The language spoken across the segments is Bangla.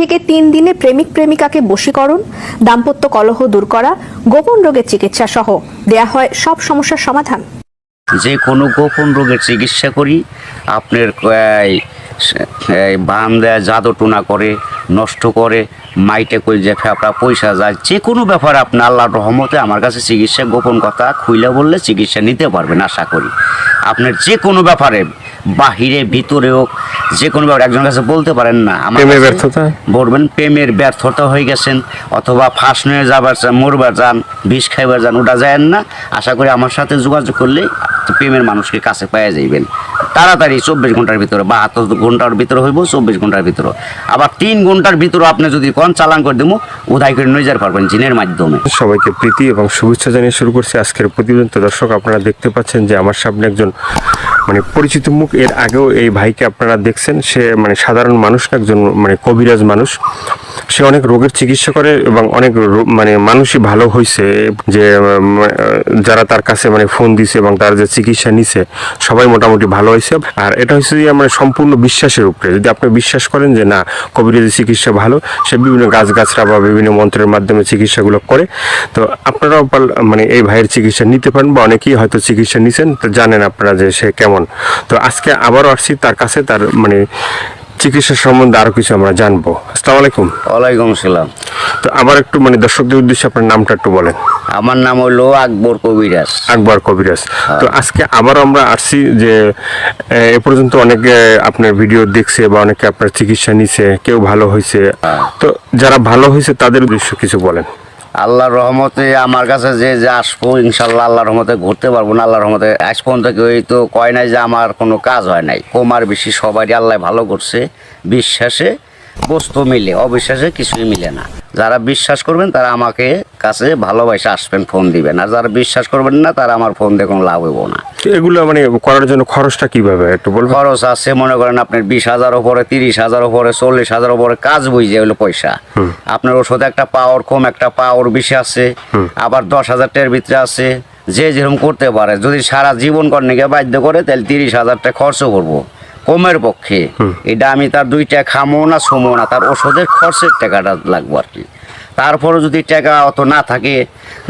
থেকে 3 দিনে প্রেমিক প্রেমিকাকে বশীকরণ, দাম্পত্য কলহ দূর করা, গোপন রোগের চিকিৎসা সহ দেয়া হয় সব সমস্যার সমাধান। যে কোনো গোপন রোগের চিকিৎসা করি। আপনার বান দেয়, জাদু টোনা করে, নষ্ট করে, মাইটে কই যে ফেপড়া পয়সা যায়, যে কোনো ব্যাপারে আপনি আল্লাহর রহমতে আমার কাছে চিকিৎসা গোপন কথা খুইলে বললে চিকিৎসা নিতে পারবেন আশা করি। আপনার যে কোনো ব্যাপারে বাহিরে ভিতরে হোক, যে কোনো ব্যাপারে একজনের কাছে বলতে পারেন না আমার ব্যর্থতা বলবেন, প্রেমের ব্যর্থতা হয়ে গেছেন অথবা ফাঁস নিয়ে যাবার চান, মরবার যান, বিষ খাইবার যান, ওটা যায়েন না। আশা করি আমার সাথে যোগাযোগ করলে প্রেমের মানুষকে কাছে পাওয়া যাইবেন তাড়াতাড়ি। 24 ঘন্টার ভিতরে, 72 ঘন্টার ভিতরে হইব, 24 ঘন্টার ভিতরে। আবার 3 ঘন্টার ভিতরে আপনি যদি কোন চালান করে দেবো, উদাই করে নিয়ে যেতে পারবেন জিনের মাধ্যমে। সবাইকে প্রীতি এবং শুভেচ্ছা জানিয়ে শুরু করছি আজকের প্রতিবেদন। তো দর্শক, আপনারা দেখতে পাচ্ছেন যে আমার সামনে একজন পরিচিত মুখ। এর আগেও এই ভাইকে আপনারা দেখছেন। সে সাধারণ মানুষ না, একজন কবিরাজ মানুষ। সে অনেক রোগের চিকিৎসা করে এবং অনেক মানুষই ভালো হয়েছে, যে যারা তার কাছে ফোন দিছে এবং তার যে চিকিৎসা নিছে সবাই মোটামুটি ভালো হয়েছে। আর এটা হচ্ছে যে সম্পূর্ণ বিশ্বাসের উপরে। যদি আপনি বিশ্বাস করেন যে না, কবিরাজি চিকিৎসা ভালো, সে বিভিন্ন গাছগাছরা বা বিভিন্ন মন্ত্রের মাধ্যমে চিকিৎসাগুলো করে, তো আপনারাও এই ভাইয়ের চিকিৎসা নিতে পারেন, বা অনেকেই হয়তো চিকিৎসা নিছেন, তো জানেন আপনারা যে সে কেমন। তো আজকে আবারও আসছি তার কাছে, তার চিকিৎসা সম্বন্ধে আরো কিছু আমরা জানবো। আসসালামু আলাইকুম। ওয়ালাইকুম আসসালাম। তো আবার একটু দর্শকদের উদ্দেশ্যে আপনার নামটা একটু বলেন। আমার নাম হলো আকবর কবিরাজ। আকবর কবিরাজ। তো আজকে আবারও আমরা আসছি যে এ পর্যন্ত অনেকে আপনার ভিডিও দেখছে বা অনেকে আপনার চিকিৎসা নিছে, কেউ ভালো হয়েছে। তো যারা ভালো হয়েছে তাদের উদ্দেশ্য কিছু বলেন। আল্লাহর রহমতে আমার কাছে যে আসবো, ইনশাল্লাহ আল্লাহর রহমতে ঘুরতে পারবো না। আল্লাহর রহমতে আজ পর্যন্ত কেউ তো কয় নাই যে আমার কোনো কাজ হয় নাই। কমার বেশি সবারই আল্লাহ ভালো করছে। বিশ্বাসে বস্তু মিলে, অবিশ্বাসে কিছুই মিলে না। যারা বিশ্বাস করবেন তারা আমাকে কাছে ভালোবাসে আসবেন, ফোন দিবেন। আর যারা বিশ্বাস করবেন না তারা আমার ফোন দিয়ে কোনো লাভ হইব না। এগুলো করার জন্য খরচটা কিভাবে একটু বলবেন? খরচ আছে, মনে করেন আপনার 20,000 উপরে, 30,000 উপরে, 40,000 উপরে কাজ বুঝে হলো পয়সা। আপনার ওষুধ একটা পাওয়ার কম, একটা পাওয়ার বেশি আছে, আবার 10,000 টাকার ভিতরে আছে। যে যেরকম করতে পারে, যদি সারা জীবন করনে গিয়ে বাধ্য করে, তাহলে 30,000 টাকা খরচ করবো কমের পক্ষে। এটা আমি তার 2 টাকা খামো না, ছুমো না, তার ওষুধের খরচের টাকাটা লাগবো আর কি। তারপরে যদি টাকা অত না থাকে,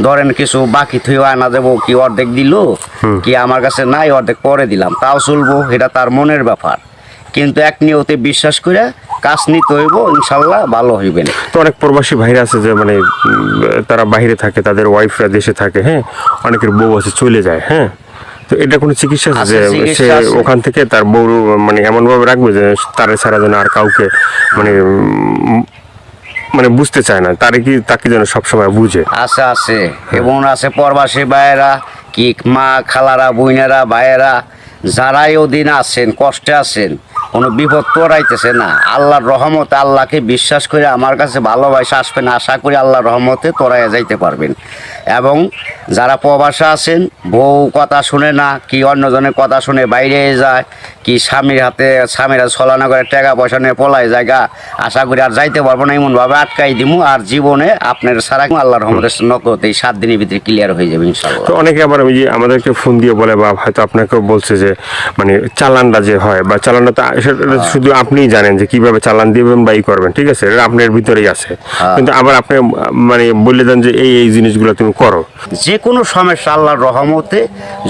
ধরেন কিছু বাকি থুয়ে আনা দেবো, কি অর্ধেক দিল, কি আমার কাছে নাই, অর্ধেক পরে দিলাম, তাও চলবো। এটা তার মনের ব্যাপার। কিন্তু এক নিয়তে বিশ্বাস করে কাজ নিতে হইব, ইনশাল্লাহ ভালো হইবেন। তো অনেক প্রবাসী ভাইরা আছে যে তারা বাইরে থাকে, তাদের ওয়াইফরা দেশে থাকে, হ্যাঁ, অনেকের বউ আছে চলে যায়, হ্যাঁ। তো এটা কোনো চিকিৎসা আছে যে সে ওখান থেকে তার বউ এমন ভাবে রাখবে যে তারে ছাড়া যেন আর কাউকে বুঝতে চায় না, তাকে যেন সবসময় বুঝে? আছে আছে, এবং আছে প্রবাসী ভাইয়েরা, কি মা খালারা, বোনেরা, ভাইয়েরা, যারাই ওদিন আছেন, কষ্টে আছেন, কোনো বিপদ তোরাইতেছে না, আল্লাহর রহমতে আল্লাহকে বিশ্বাস করে আমার কাছে ভালোবাসা আসবেন। আশা করি আল্লাহর রহমতে তোরাইয়া যাইতে পারবেন। এবং যারা প্রবাসে আছেন, বউ কথা শুনে না, কি অন্যজনের কথা শুনে বাইরে যায়, কি স্বামীরা ছলনা করে টাকা পয়সা নিয়ে পলায় জায়গা, আশা করি আর যাইতে পারবো না, এমনভাবে আটকাই দিমু। আর জীবনে আপনার সারা আল্লাহর রহমতে নগদ এই 7 দিনের ভিতরে ক্লিয়ার হয়ে যাবে ইনশাআল্লাহ। তো অনেকে আবার আমাদেরকে ফোন দিয়ে বলে, বা হয়তো আপনাকেও বলছে যে চালানটা যে হয়, বা চালানটা শুধু আপনিই জানেন যে কিভাবে চালান দিবেন বা করবেন, ঠিক আছে, এটা আপনার ভিতরেই আছে। কিন্তু আবার আপনি বলে দেন যে এই জিনিসগুলো তুমি করো। যে কোনো সমস্যা আল্লাহর রহমতে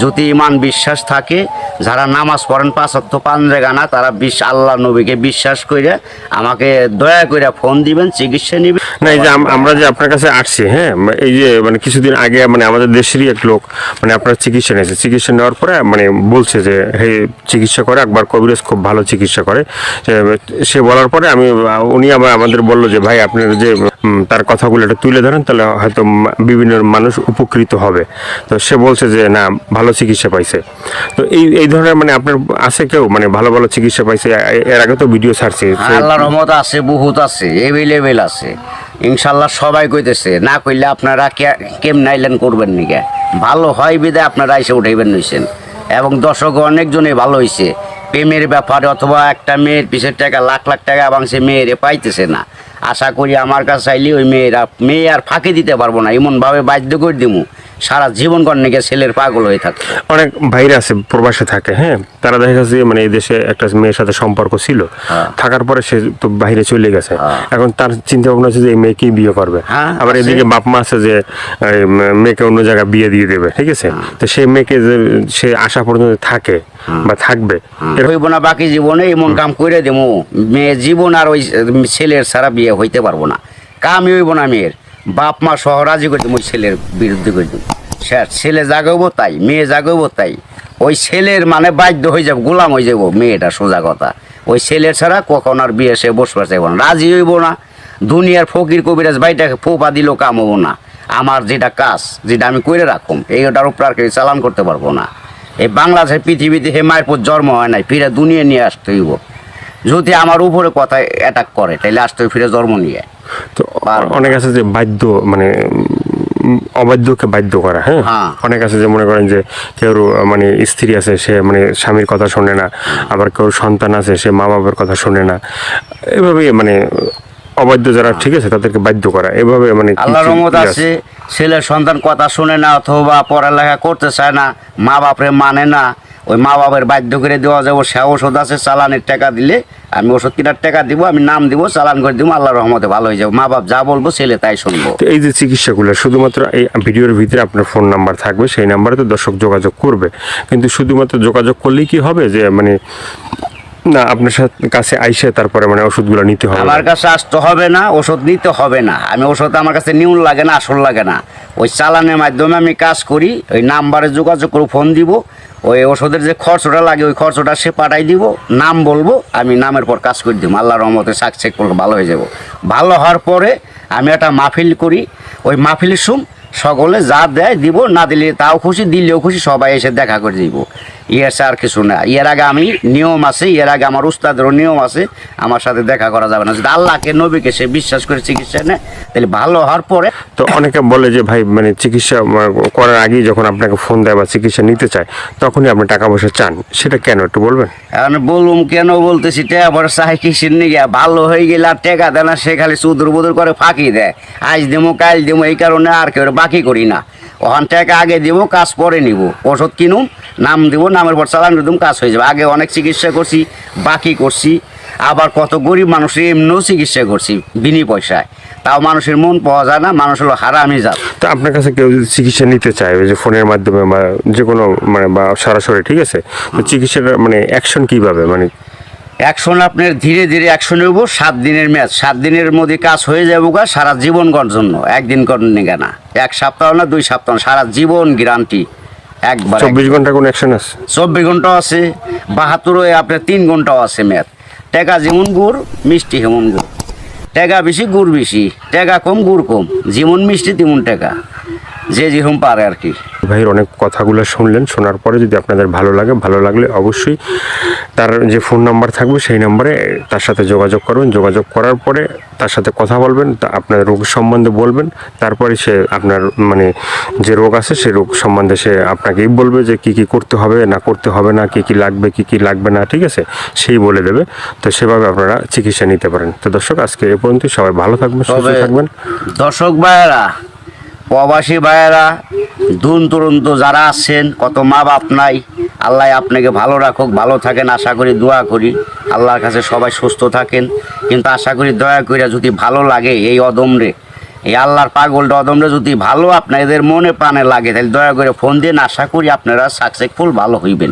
যদি ইমান বিশ্বাস থাকে, যারা নামাজ পড়েন 5 ওয়াক্ত 5 জায়গা, তারা আল্লাহ নবীকে বিশ্বাস করে আমাকে দয়া করে ফোন দিবেন, চিকিৎসা নেবেন। না, এই যে আমরা যে আপনার কাছে আসছি, হ্যাঁ, এই যে কিছুদিন আগে আমাদের দেশেরই এক লোক আপনার চিকিৎসা নিয়েছে। চিকিৎসা নেওয়ার পরে বলছে যে হে, চিকিৎসা করে আকবর কবিরাজ, খুব ভালো চিকিৎসা করে। সে বলার পরে উনি আমাদের বললো যে ভাই, আপনার যে তার কথাগুলো একটু তুলে ধরেন, তাহলে হয়তো বিভিন্ন মানুষ উপকৃত হবে। তো সে বলছে যে না, ভালো চিকিৎসা পাইছে। তো এই ধরনের আপনার আছে কেউ ভালো ভালো চিকিৎসা পাইছে? এর আগে তো ভিডিও ছাড়ছি। আল্লাহর রহমত আছে, বহুত আছে, এভেলেবেল আছে ইনশাল্লাহ। সবাই কইতেছে, না কইলে আপনারা কেমন আইলেন করবেন নিকে, ভালো হয় বিদায় আপনারা এসে উঠাইবেন নিছেন। এবং দর্শক অনেকজনই ভালো হয়েছে প্রেমের ব্যাপারে, অথবা একটা মেয়ের পিছের টাকা লাখ লাখ টাকা ভাঙছে, মেয়েরে পাইতেছে না। আশা করি আমার কাছে চাইলে ওই মেয়ে আর ফাঁকি দিতে পারবো না, এমনভাবে বাধ্য করে দিমু সারা জীবন কর্ণিকে ছেলের পাগল হয়ে থাকে। অনেক ভাইরা আছে প্রবাসে থাকে, হ্যাঁ, তারা দেখা গেছে মানে এই দেশে একটা মেয়ের সাথে সম্পর্ক ছিল, থাকার পরে সে তো বাইরে চলে গেছে, এখন তার চিন্তা ভাবনা আছে যে এই মেয়েকেই বিয়ে করবে। আবার এদিকে বাপ মা আছে যে মেয়েকে অন্য জায়গায় বিয়ে দিয়ে দেবে, ঠিক আছে। তো সেই মেয়েকে যে সে আসা পর্যন্ত থাকে বা থাকবে, হইব না বাকি জীবনে এমন কাম করে দেবো, মেয়ে জীবন আর ওই ছেলের ছাড়া বিয়ে হইতে পারবো না, কামই হইব না মেয়ের। বাপ মা সহ রাজি করে দেবো, ওই ছেলের বিরুদ্ধে করে দেবো। ছেলে জাগাবো তাই, মেয়ে জাগাবো তাই, ওই ছেলের মানে বাধ্য হয়ে যাবো, গোলাম হয়ে যাবো মেয়েটা, সোজা কথা। ওই ছেলের ছাড়া কখন আর বিয়ে সে বসবার চাইব না, রাজি হইব না। দুনিয়ার ফকির কবিরাজ ভাইটাকে ফোপা দিল কাম হবো না। আমার যেটা কাজ, যেটা আমি করে রাখুম, এইটার উপর আর কেউ চালান করতে পারবো না। এই বাংলাদেশের পৃথিবীতে হে মায়ের পর জন্ম হয় নাই, ফিরে দুনিয়া নিয়ে আসতে হইব। যদি আমার উপরে কথা অ্যাটাক করে তাহলে আসতে হইব ফিরে জন্ম নিয়ে। তো অনেক আছে যে বাধ্য, মানে অবাধ্যকে বাধ্য করা, হ্যাঁ, অনেক আছে যে মনে করেন যে কেউ মানে স্ত্রী আছে, সে মানে স্বামীর কথা শোনে না, আবার কেউ সন্তান আছে, সে মা বাবার কথা শোনে না, এভাবে মানে অবাধ্য যারা, ঠিক আছে, তাদেরকে বাধ্য করা, এভাবে মানে আল্লাহর রহমত আছে। ছেলের সন্তান কথা শুনে না, অথবা পড়ালেখা করতে চায় না, মা বাপরে মানে না, ওই মা বাবার বাধ্য করে দেওয়া যাবো। সে ওষুধ আছে, চালানের টাকা দিলে আমি ওষুধ কেনার টাকা দিব, আমি নাম দিব, চালান করে দিব, আল্লাহর রহমতে ভালো হয়ে যাবো। মা বাপ যা বলবো ছেলে তাই শুনবো। তো এই যে চিকিৎসাগুলো শুধুমাত্র এই ভিডিওর ভিতরে আপনার ফোন নাম্বার থাকবে, সেই নাম্বারে তো দর্শক যোগাযোগ করবে, কিন্তু শুধুমাত্র যোগাযোগ করলেই কি হবে যে মানে না আপনার সাথে কাছে আইসে তারপরে মানে ওষুধগুলো নিতে হবে? আমার কাছে আসতে হবে না, ওষুধ নিতে হবে না। আমি ওষুধ আমার কাছে নিউন লাগে না, আসল লাগে না। ওই চালানের মাধ্যমে আমি কাজ করি, ওই নাম্বারে যোগাযোগ করে ফোন দিব, ওই ওষুধের যে খরচটা লাগে ওই খরচটা সে পাঠাই দিব, নাম বলবো, আমি নামের পর কাজ করে দিব। আল্লাহর রহমতে সাকসেস করলে ভালো হয়ে যাব। ভালো হওয়ার পরে আমি একটা মাহফিল করি, ওই মাহফিলের সকলে যা দেয় দিব, না দিলে তাও খুশি, দিলেও খুশি, সবাই এসে দেখা করে দিব। ইয়ের আর কিছু না। এর আগে আমি নিয়ম আছে, এর আগে আমার উস্তাদেরও নিয়ম আছে, আমার সাথে দেখা করা যাবে না। যদি আল্লাহকে নবীকে সে বিশ্বাস করে চিকিৎসা নেয় তাহলে ভালো হওয়ার পরে। তো অনেকে বলে যে ভাই মানে চিকিৎসা করার আগেই যখন আপনাকে ফোন দেয় বা চিকিৎসা নিতে চায় তখনই আপনি টাকা পয়সা চান, সেটা কেন একটু বলবেন? এখন বলুম কেন বলতেছি, টাকা পয়সা চাই কিসের নিয়ে, ভালো হয়ে গেলে আর টাকা দেয় না, সে খালি চুদুর বুদুর করে ফাঁকি দেয়, আজ দেবো কাল দেবো, এই কারণে আর কেউ বাকি করি না। ওখান টাকা আগে দিব, কাজ পরে নিব, ওষুধ কিনুম, নাম দিব, নামের পর চালান দিম, কাজ হয়ে যাবে। আগে অনেক চিকিৎসা করছি, বাকি করছি, আবার কত গরিব মানুষের এমনিও চিকিৎসা করছি বিনি পয়সায়, তাও মানুষের মন পাওয়া যায় না, মানুষ হলো হারামি জাত। তো আপনার কাছে কেউ যদি চিকিৎসা নিতে চায় ওই যে ফোনের মাধ্যমে বা যে কোনো মানে বা সরাসরি, ঠিক আছে, তো চিকিৎসাটা মানে অ্যাকশন কীভাবে, মানে অ্যাকশন আপনার ধীরে ধীরে অ্যাকশন হইব। 7 দিনের ম্যাচ, 7 দিনের মধ্যে কাজ হয়ে যাবো গা, সারা জীবন করার জন্য। একদিন করেন না, 1 সপ্তাহ না 2 সপ্তাহ, সারা জীবন গ্যারান্টি। একবার 24 ঘন্টা কোনো অ্যাকশন আছে? 24 ঘন্টাও আছে, 72 আপনার 3 ঘন্টাও আছে ম্যাচ। টাকা যেমন গুড়, মিষ্টি হেমন গুড়। টাকা বেশি, গুড় বেশি, টাকা কম, গুড় কম, যেমন মিষ্টি তেমন টাকা, যে যেরকম পারে আর কি। ভাইয়ের অনেক কথাগুলো শুনলেন, শোনার পরে যদি আপনাদের ভালো লাগে, ভালো লাগলে অবশ্যই তার যে ফোন নাম্বার থাকবে সেই নাম্বারে তার সাথে যোগাযোগ করবেন। যোগাযোগ করার পরে তার সাথে কথা বলবেন, তা আপনার রোগ সম্বন্ধে বলবেন, তারপরে সে আপনার মানে যে রোগ আছে সেই রোগ সম্বন্ধে সে আপনাকেই বলবে যে কী কী করতে হবে না করতে হবে না, কী কী লাগবে কী কী লাগবে না, ঠিক আছে, সেই বলে দেবে। তো সেভাবে আপনারা চিকিৎসা নিতে পারেন। তো দর্শক আজকে এ পর্যন্ত, সবাই ভালো থাকবেন, সুস্থ থাকবেন। দর্শক ভাইয়েরা, প্রবাসী ভাইয়েরা, দূর দূরান্ত যারা আছেন, কত মা বাপ নাই, আল্লাহ আপনাকে ভালো রাখুক, ভালো থাকেন আশা করি, দোয়া করি আল্লাহর কাছে সবাই সুস্থ থাকেন। কিন্তু আশা করি দয়া করে যদি ভালো লাগে এই অদমরে, এই আল্লাহর পাগলটা অদমরে যদি ভালো আপনাদের মনে প্রাণে লাগে, তাহলে দয়া করে ফোন দিন, আশা করি আপনারা সাকসেসফুল ভালো হইবেন।